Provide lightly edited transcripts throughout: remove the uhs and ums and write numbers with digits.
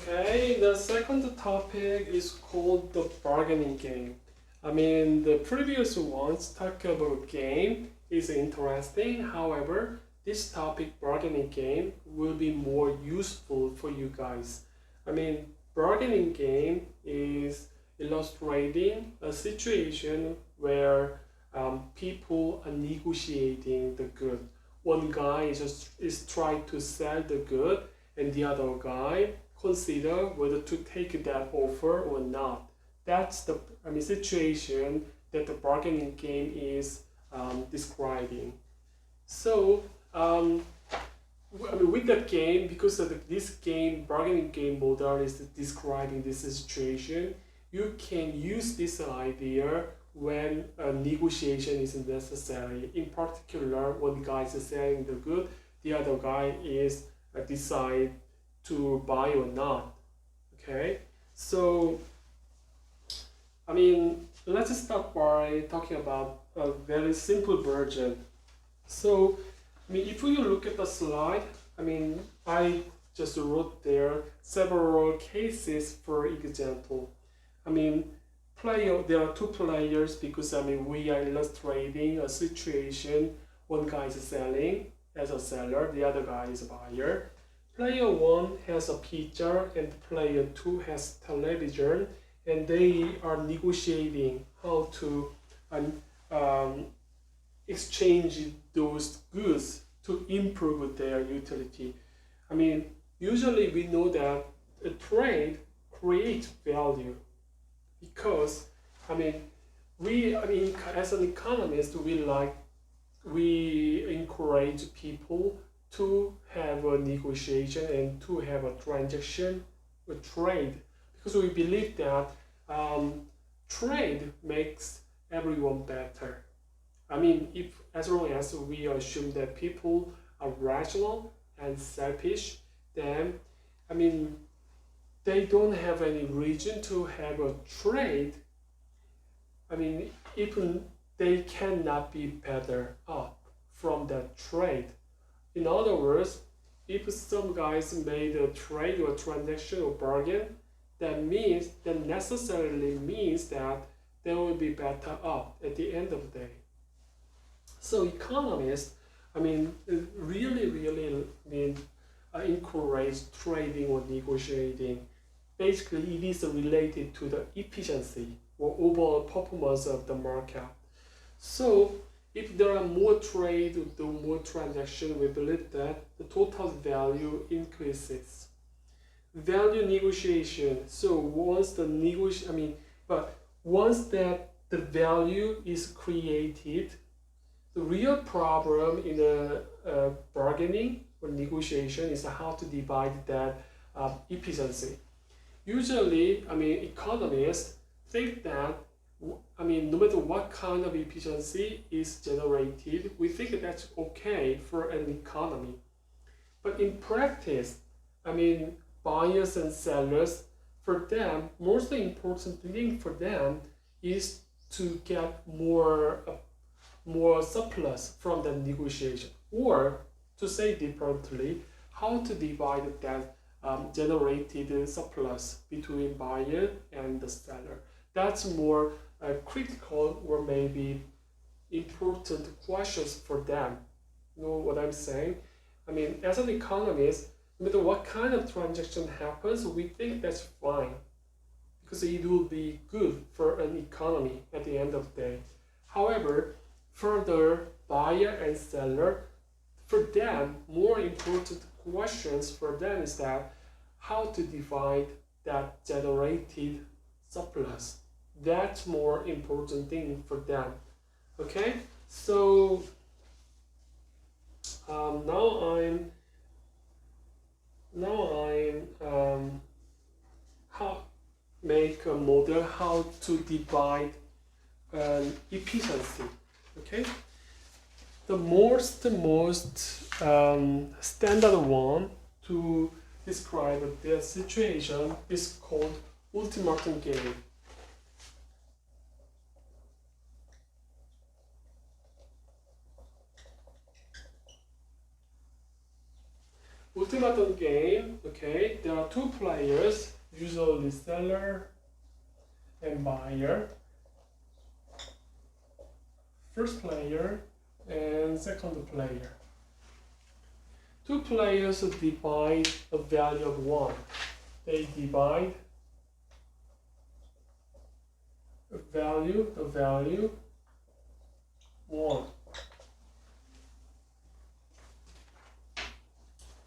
Okay, the second topic is called the bargaining game. I mean, the previous ones talk about game is interesting. However, this topic bargaining game will be more useful for you guys. I mean, bargaining game is illustrating a situation where people are negotiating the good. One guy is trying to sell the good, and the other guy consider whether to take that offer or not. That's the situation that the bargaining game is describing. So with that game, because of this game bargaining game model is describing this situation, you can use this idea when a negotiation is necessary. In particular, one guy is selling the good, the other guy is decide to buy or not. Okay, so let's start by talking about a very simple version. So if you look at the slide, I just wrote there several cases for example. There are two players because we are illustrating a situation. One guy is selling as a seller, the other guy is a buyer. Player 1 has a picture and player 2 has television, and they are negotiating how to exchange those goods to improve their utility. Usually we know that a trade creates value because as an economist we encourage people to have a negotiation and to have a transaction, a trade, because we believe that trade makes everyone better. If as long as we assume that people are rational and selfish, then they don't have any reason to have a trade. Even they cannot be better off from that trade. In other words, if some guys made a trade or transaction or bargain, that necessarily means that they will be better off at the end of the day. So economists, really encourage trading or negotiating. Basically, it is related to the efficiency or overall performance of the market. So if there are more trade or more transaction, we believe that the total value increases. Value negotiation. So once that the value is created, the real problem in a bargaining or negotiation is how to divide that efficiency. Usually, economists think that no matter what kind of efficiency is generated, we think that's okay for an economy. But in practice, buyers and sellers, for them, most important thing for them is to get more surplus from the negotiation, or to say differently, how to divide that generated surplus between buyer and the seller. That's more critical or maybe important questions for them. You know what I'm saying? As an economist, no matter what kind of transaction happens, we think that's fine because it will be good for an economy at the end of the day. However, further, buyer and seller, for them, more important questions for them is that how to divide that generated surplus. That's more important thing for them. Okay, so now I'm how make a model how to divide efficiency. Okay, the most standard one to describe the situation is called ultimatum game. Ultimatum game, okay, there are two players, usually seller and buyer. First player and second player. Two players divide a value of 1. They divide the value 1.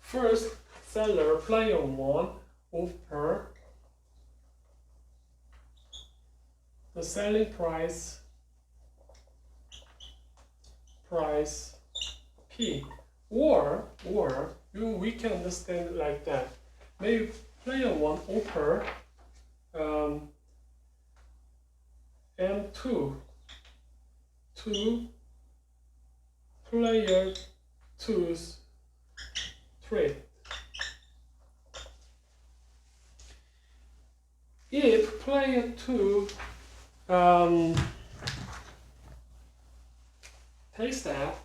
First, seller player 1 offer the selling price P, or we can understand it like that. Maybe player 1 offer M2 to player 2's trade. If player 2 takes that,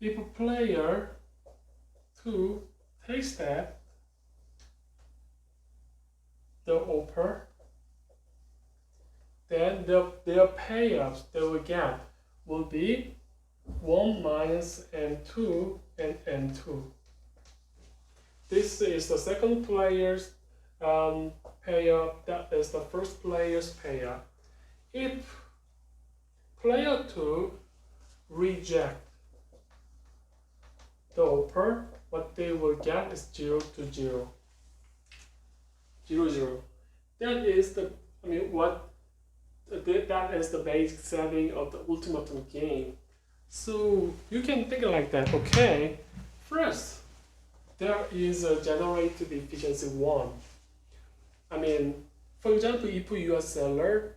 if player 2 takes that, the offer, then their payouts they will get will be 1 minus M2 and M2. This is the second player's payout, that is the first player's payout. If player 2 reject the offer, what they will get is 0 to 0. 0, 0. That is the, that is the basic setting of the ultimatum game. So you can think like that. Okay, first there is a generated efficiency 1. For example, if you are a seller,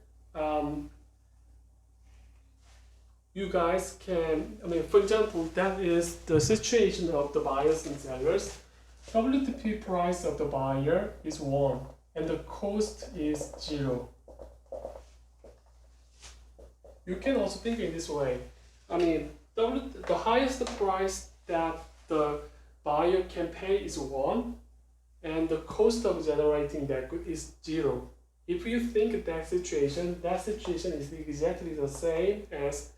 you guys can, for example, that is the situation of the buyers and sellers. WTP price of the buyer is 1 and the cost is 0. You can also think in this way. The highest price that the buyer can pay is 1 and the cost of generating that good is 0. If you think that situation is exactly the same as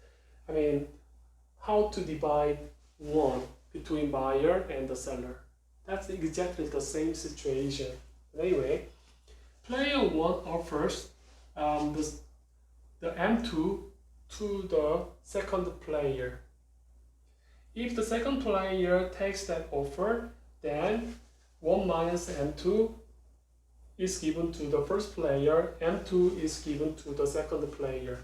how to divide 1 between buyer and the seller. That's exactly the same situation. Anyway, player 1 offers the M2 to the second player. If the second player takes that offer, then 1 minus M2 is given to the first player, M2 is given to the second player.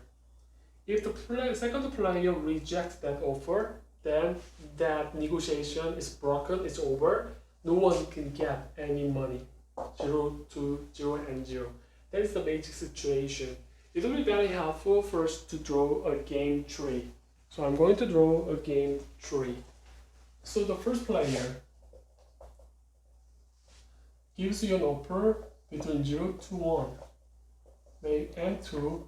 If the second player rejects that offer, then that negotiation is broken, it's over. No one can get any money. 0 to 0 and 0. That is the basic situation. It will be very helpful for us to draw a game tree. So I'm going to draw a game tree. So the first player gives you an offer between 0 to 1. Maybe M2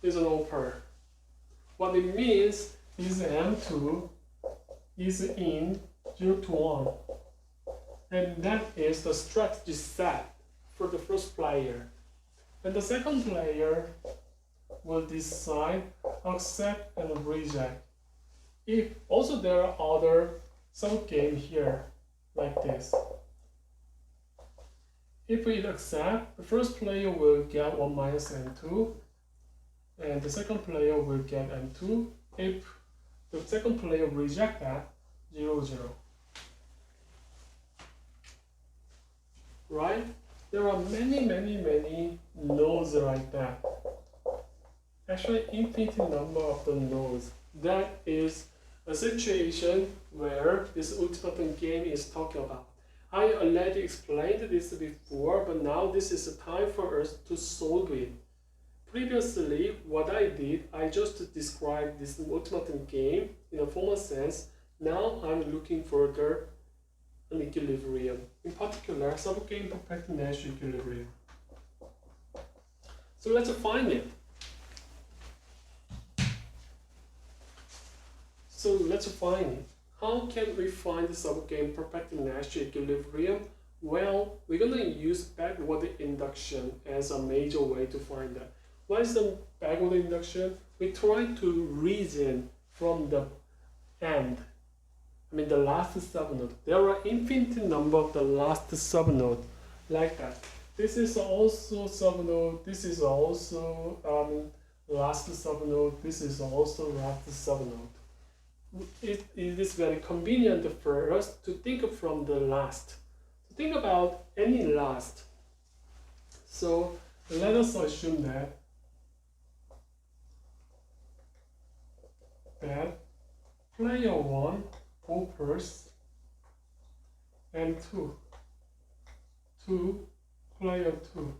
is an offer. What it means is M2 is in 0 to 1. And that is the strategy set for the first player. And the second player will decide accept and reject. If also there are other sub-game here like this. If we accept, the first player will get 1 minus M2 and the second player will get M2. If the second player reject that, 0, 0. Right? There are many nodes like that. Actually, infinite number of the nodes. That is a situation where this ultimatum game is talking about. I already explained this before, but now this is the time for us to solve it. Previously, what I did, I just described this ultimatum game in a formal sense. Now I'm looking further an equilibrium. In particular, subgame perfect Nash equilibrium. So let's find it. How can we find the subgame perfecting Nash equilibrium? Well, we're going to use backward induction as a major way to find that. What is the backward induction? We try to reason from the end. The last subnode. There are infinite number of the last subnode like that. This is also subnode. This is also last subnode. This is also last subnode. It is very convenient for us to think from the last. Think about any last. So let us assume that player 1 offers M2 to player 2.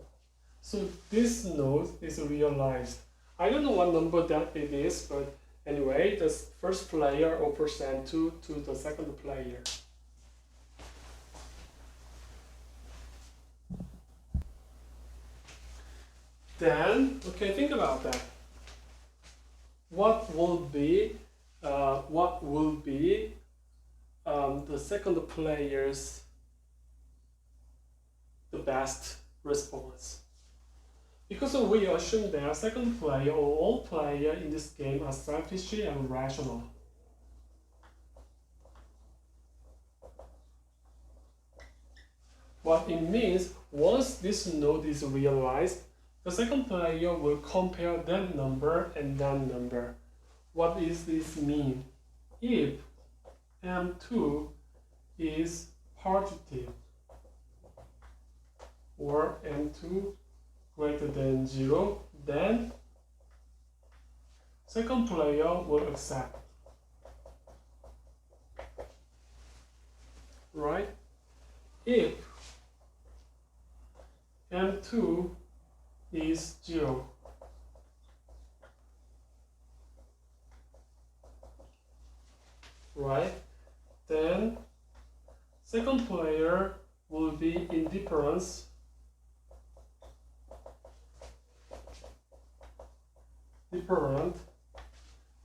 So this node is realized. I don't know what number that it is, but anyway, the first player offers M2 to the second player. Then, okay, think about that. What will be the second player's the best response? Because we assume that second player or all players in this game are selfish and rational. What it means, once this node is realized, the second player will compare that number and that number. What does this mean? If M2 is positive or M2 greater than 0, then second player will accept. Right? If M2 is 0, right? Then second player will be indifferent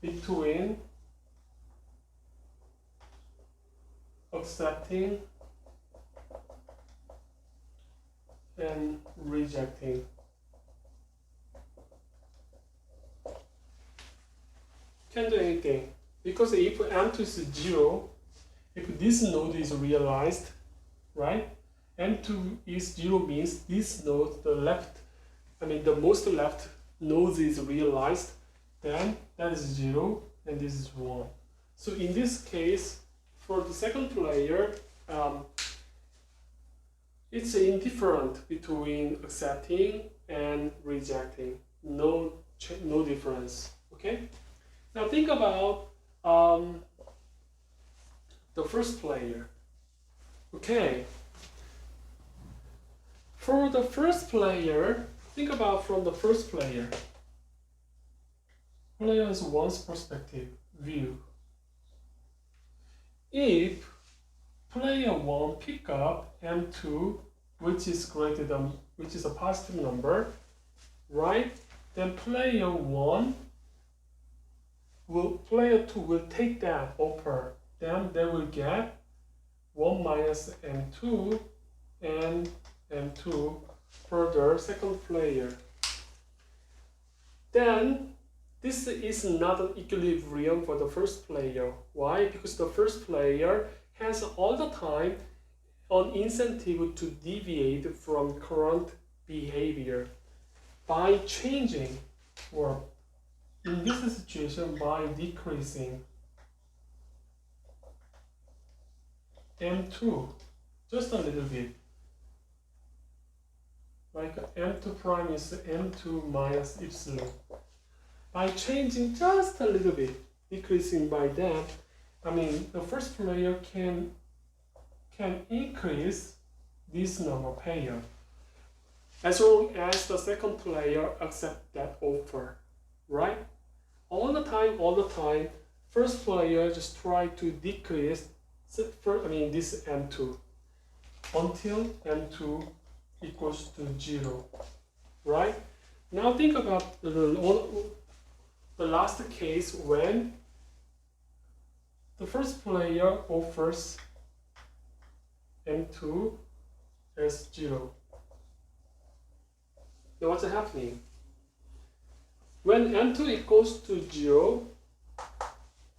between accepting and rejecting. Can't do anything, because if M2 is 0, if this node is realized, right? M2 is 0 means this node, the most left node is realized, then that is 0 and this is 1. So in this case, for the second player, it's indifferent between accepting and rejecting. No difference. Okay. Now think about the first player. Okay. For the first player, think about from the first player. Player 1's perspective view. If player 1 pick up M2, which is a positive number, right? Then player 2 will take that offer. Then they will get 1 minus M2 and M2 for the second player. Then this is not an equilibrium for the first player. Why? Because the first player has all the time an incentive to deviate from current behavior by changing, or in this situation by decreasing M2 just a little bit. Like M2 prime is M2 minus epsilon. By changing just a little bit, decreasing by that, the first player can increase this number pair as long as the second player accepts that offer, right? All the time, first player just try to decrease this M2 until M2 equals to 0, right? Now think about the last case when the first player offers M2 as 0. Now what's happening? When M2 equals to 0,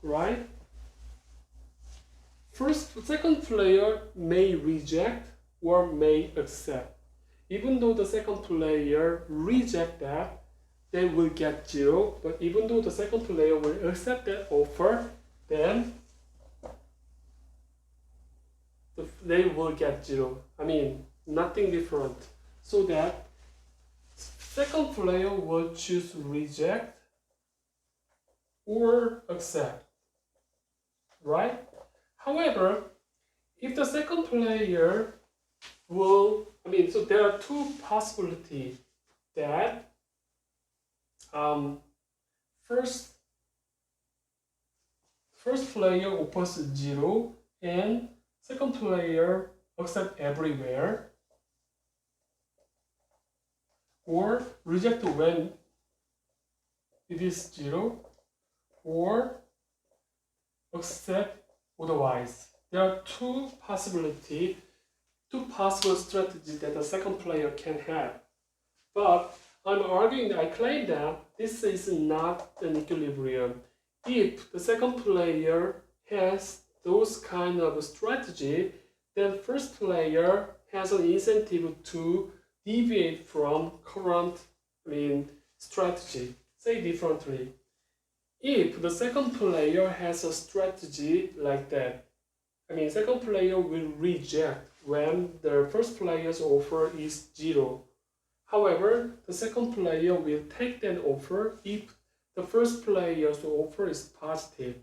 right? Second player may reject or may accept. Even though the second player reject that, they will get 0. But even though the second player will accept that offer, then they will get 0. I mean, nothing different. So that second player will choose reject or accept, right? However, if the second player will, so there are two possibilities that first player offers 0 and second player accept everywhere, or reject when it is 0, or accept otherwise. There are two possible strategies that the second player can have. But I'm arguing that I claim that this is not an equilibrium. If the second player has those kind of strategy, then first player has an incentive to deviate from current strategy. Say differently. If the second player has a strategy like that, second player will reject when the first player's offer is 0. However, the second player will take that offer if the first player's offer is positive.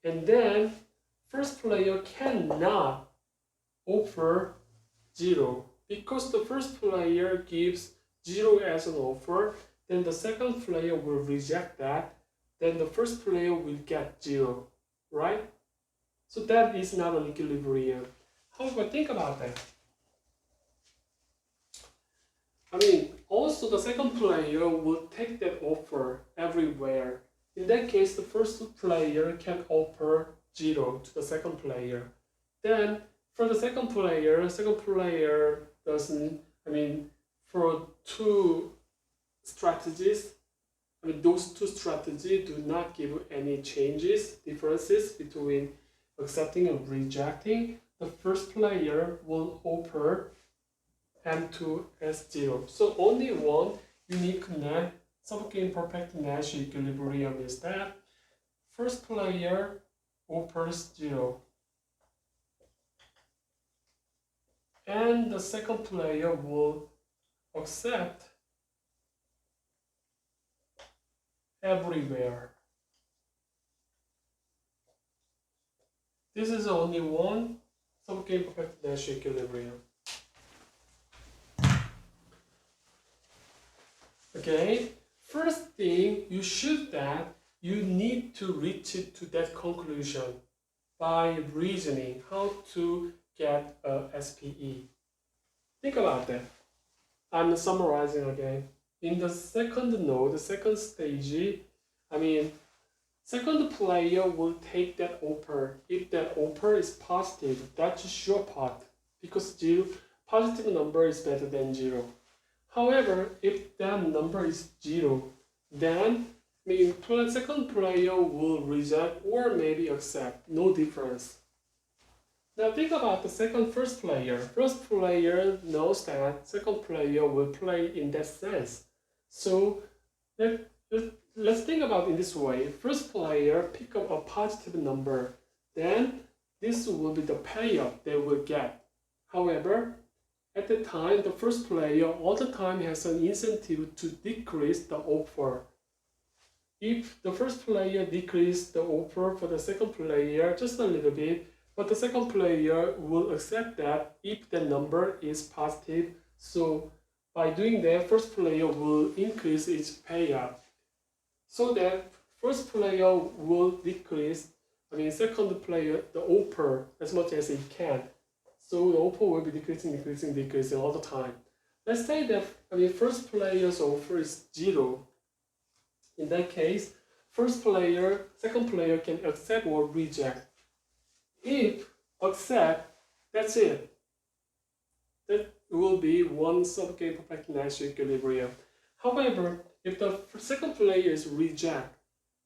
And then first player cannot offer 0 because the first player gives 0 as an offer, then the second player will reject that, then the first player will get 0, right? So that is not an equilibrium. However, think about that. Also the second player will take that offer everywhere. In that case, the first player can offer 0 to the second player. Then for the second player doesn't, for two strategies, those two strategies do not give any differences between accepting and rejecting. The first player will offer M2 as 0. So only one unique subimperfect Nash equilibrium is that first player offers 0. And the second player will accept everywhere. This is only one subimperfect Nash equilibrium. Okay, first thing you need to reach to that conclusion by reasoning how to get a SPE. Think about that. I'm summarizing again. In the second node, the second stage, second player will take that offer. If that offer is positive, that's a sure part because positive number is better than 0. However, if that number is 0, then second player will reject or maybe accept, no difference. Now think about the first player. First player knows that second player will play in that sense. So let's think about it in this way. First player pick up a positive number, then this will be the payout they will get. However, at the time, the first player all the time has an incentive to decrease the offer. If the first player decreases the offer for the second player just a little bit, but the second player will accept that if the number is positive. So by doing that, first player will increase its payout. So that first player will decrease, second player, the offer as much as it can. So the offer will be decreasing all the time. Let's say that first player's offer is 0. In that case, second player can accept or reject. If accept, that's it. That will be one subgame perfect Nash equilibrium. However, if the second player is reject,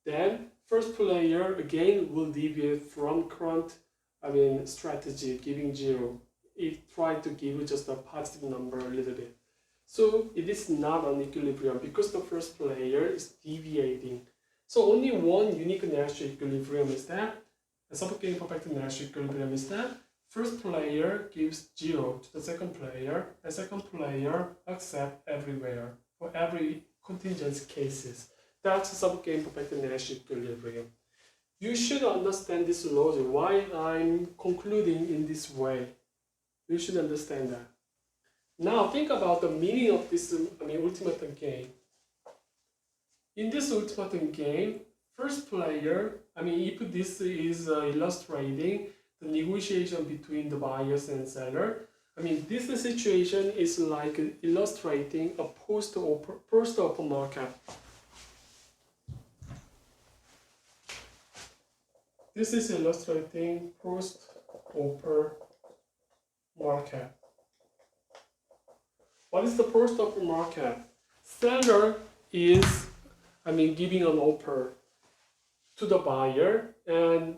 then first player again will deviate from current strategy, giving 0. It tried to give just a positive number a little bit. So it is not an equilibrium because the first player is deviating. So only one unique Nash equilibrium is that, a subgame perfect Nash equilibrium is that first player gives 0 to the second player, and second player accepts everywhere for every contingent cases. That's a subgame perfect Nash equilibrium. You should understand this logic, why I'm concluding in this way. You should understand that. Now think about the meaning of this ultimatum game. In this ultimatum game, first player, if this is illustrating the negotiation between the buyers and seller, this situation is like illustrating a post-open market. This is illustrating post-open market. What is the post-open market? Seller is, giving an offer to the buyer, and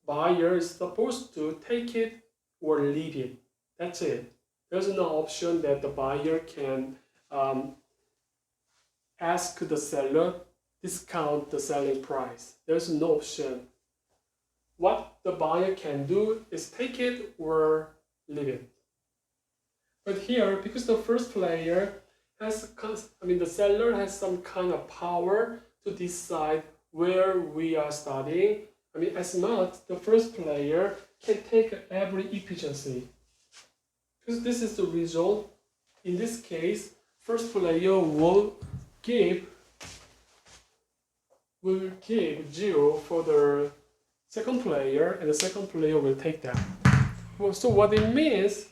buyer is supposed to take it or leave it. That's it. There's no option that the buyer can ask the seller discount the selling price. There's no option. What the buyer can do is take it or leave it. But here, because the first player has, the seller has some kind of power to decide where we are studying. As much the first player can take every efficiency. Because this is the result. In this case, first player will give 0 for the second player, and the second player will take that. So what it means,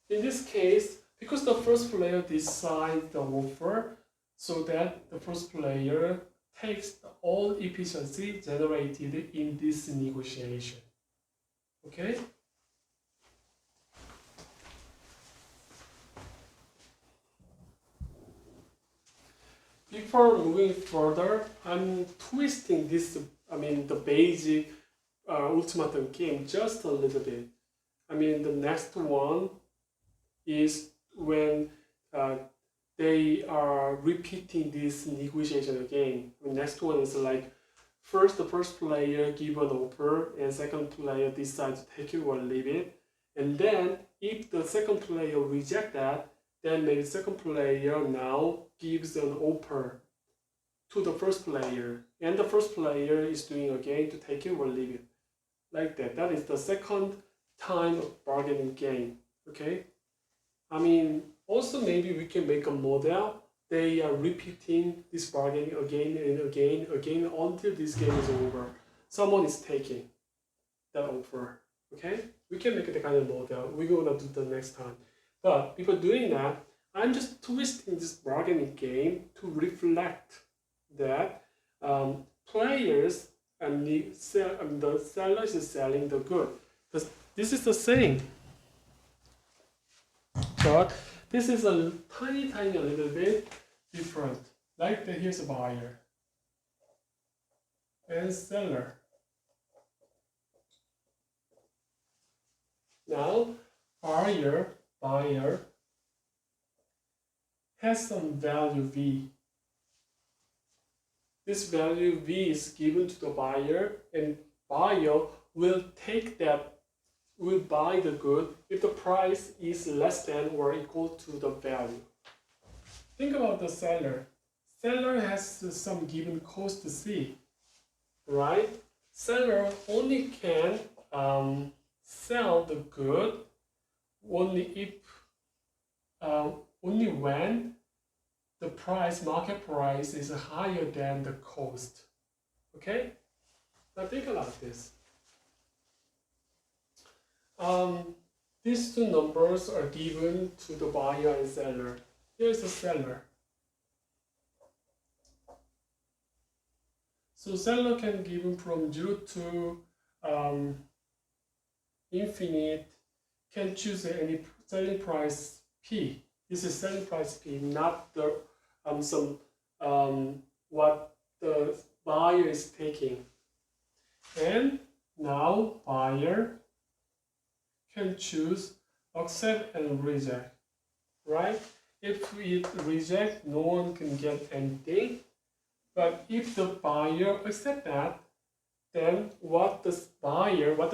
in this case, because the first player decides the offer, so that the first player takes all efficiency generated in this negotiation. Okay? Before moving further, I'm twisting this, the basic ultimatum game just a little bit. The next one is when they are repeating this negotiation again. The next one is like, the first player give an offer and second player decides to take it or leave it. And then if the second player reject that, then maybe second player now gives an offer to the first player. And the first player is doing again to take it or leave it. Like that. That is the second time of bargaining game. Okay? Also maybe we can make a model. They are repeating this bargaining again and again until this game is over. Someone is taking that offer. Okay? We can make the kind of model. We're gonna do the next time. But before doing that, I'm just twisting this bargaining game to reflect that players and the sellers is selling the good. This is the same. But this is a tiny a little bit different. Like here's a buyer and seller. Now buyer has some value V. This value V is given to the buyer, and buyer will take that, will buy the good if the price is less than or equal to the value. Think about the seller. Seller has some given cost C, right? Seller only can sell the good only when the market price is higher than the cost. Okay? Now think about this. These two numbers are given to the buyer and seller. Here's the seller. So seller can give from 0 to infinite, can choose any selling price P. This is selling price P, not the what the buyer is taking. And now buyer can choose accept and reject, right? If it reject, no one can get anything. But if the buyer accept that, then what the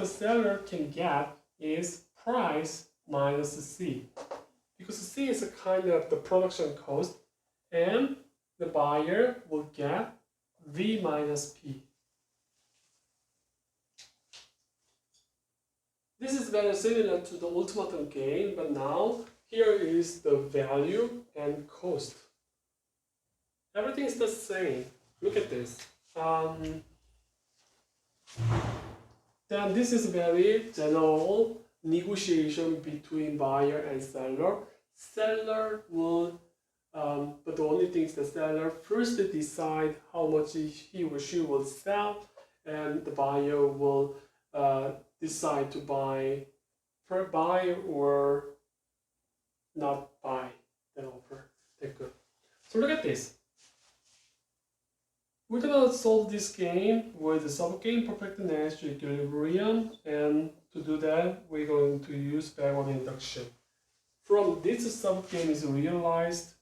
seller can get is price minus C. Because C is a kind of the production cost, and the buyer will get V minus P. This is very similar to the ultimatum gain, but now here is the value and cost. Everything is the same. Look at this. Then this is very general negotiation between buyer and seller. Seller will, but the only thing is the seller first decide how much he or she will sell, and the buyer will decide to buy or not buy that offer. That's good. So look at this. We're gonna solve this game with the subgame perfectness to equilibrium, and to do that, we're going to use backward induction. From this subgame is realized,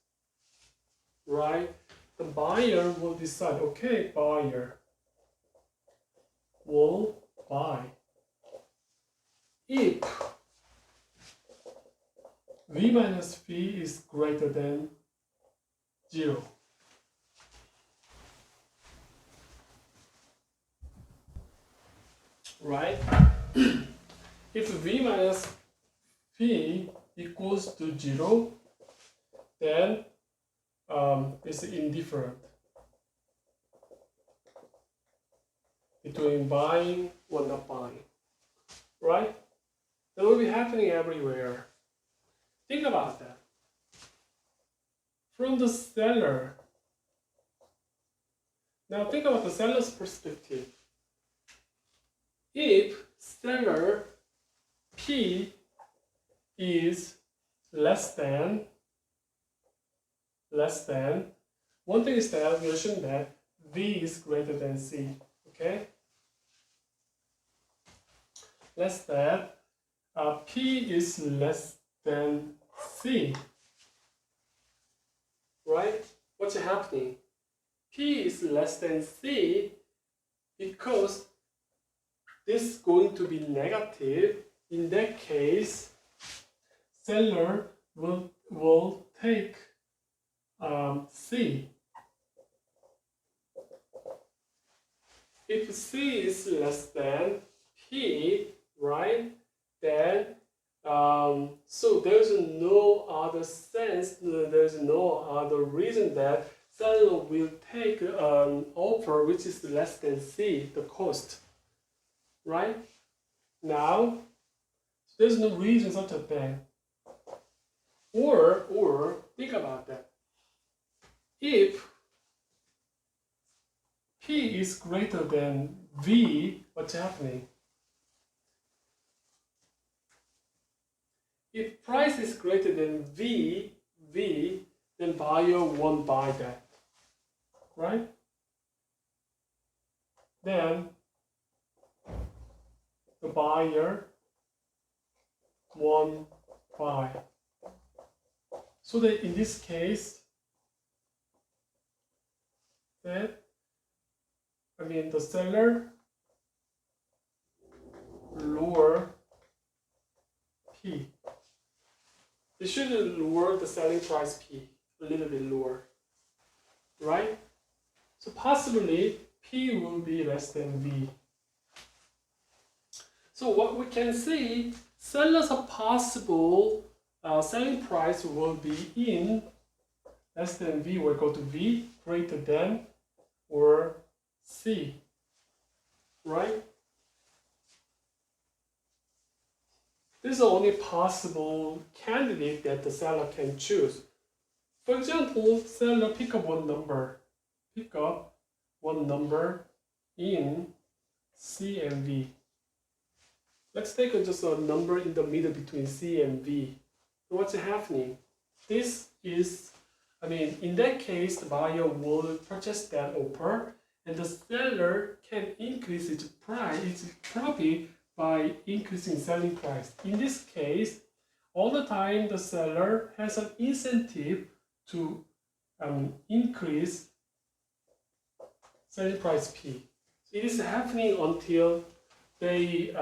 right? The buyer will decide, okay, buyer will buy if V minus P is greater than 0. Right? If V minus P equals to 0, then it's indifferent between buying or not buying. Right? That will be happening everywhere. Think about that. From the seller, now think about the seller's perspective. If seller P is less than, one thing is that we assume that V is greater than C, okay? Let's that P is less than C, right? What's happening? P is less than C because this is going to be negative. In that case, seller will take C. If C is less than P, right, then so there's no other sense, there's no other reason that seller will take an offer which is less than C, the cost, right? Now, there's no reason such a thing. Or think about that. If P is greater than V, what's happening? If price is greater than V, then buyer won't buy that, right? Then the buyer won't buy. So that in this case, the seller lower P. It should lower the selling price P a little bit lower, right? So possibly P will be less than V. So what we can see, sellers are possible selling price will be in less than V or equal to V, greater than or C, right? This is the only possible candidate that the seller can choose. For example, seller pick up one number in C and V. Let's take just a number in the middle between C and V. What's happening? This is, in that case, the buyer will purchase that offer, and the seller can increase its price, its profit by increasing selling price. In this case, all the time the seller has an incentive to increase selling price P. It is happening until they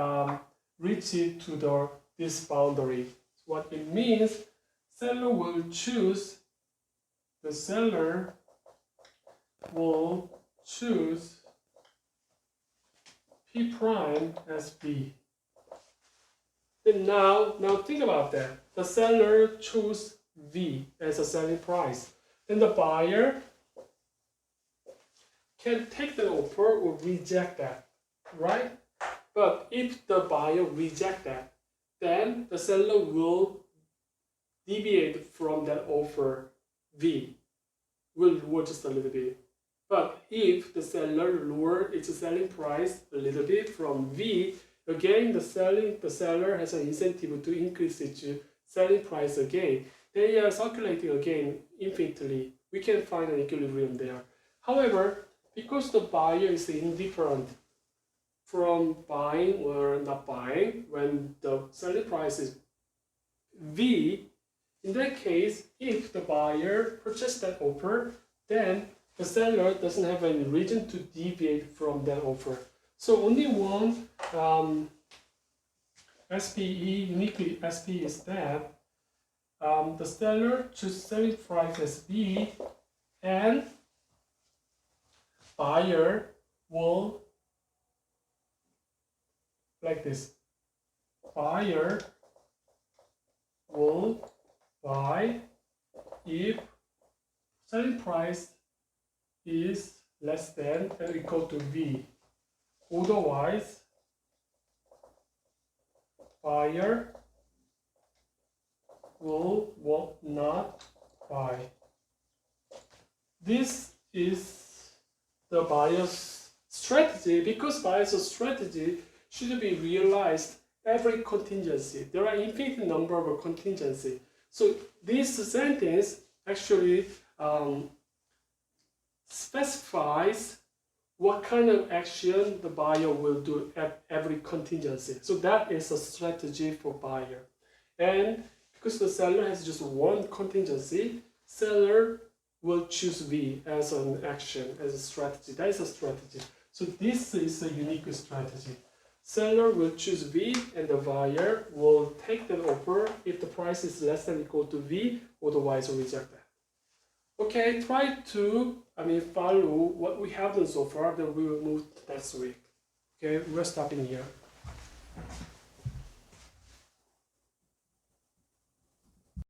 reach it to this boundary. What it means, the seller will choose P prime as B. Then now think about that. The seller choose V as a selling price. Then the buyer can take the offer or reject that, right? But if the buyer reject that, then the seller will deviate from that offer V, will lower just a little bit. But if the seller lower its selling price a little bit from V, again the seller has an incentive to increase its selling price again. They are circulating again infinitely. We can find an equilibrium there. However, because the buyer is indifferent from buying or not buying when the selling price is V, in that case, if the buyer purchased that offer, then the seller doesn't have any reason to deviate from that offer. So only one SPE, uniquely SPE, is that the seller chooses selling price as B, and buyer will, like this, buyer will buy if selling price is less than or equal to V. Otherwise, buyer will not buy. This is the buyer's strategy, because buyer's strategy should be realized every contingency. There are infinite number of contingency. So this sentence actually specifies what kind of action the buyer will do at every contingency. So that is a strategy for buyer. And because the seller has just one contingency, seller will choose V as an action, as a strategy. That is a strategy. So this is a unique strategy. Seller will choose V, and the buyer will take that offer if the price is less than or equal to V, otherwise reject that. Okay, try to follow what we have done so far, then we will move next week. Okay, we're stopping here.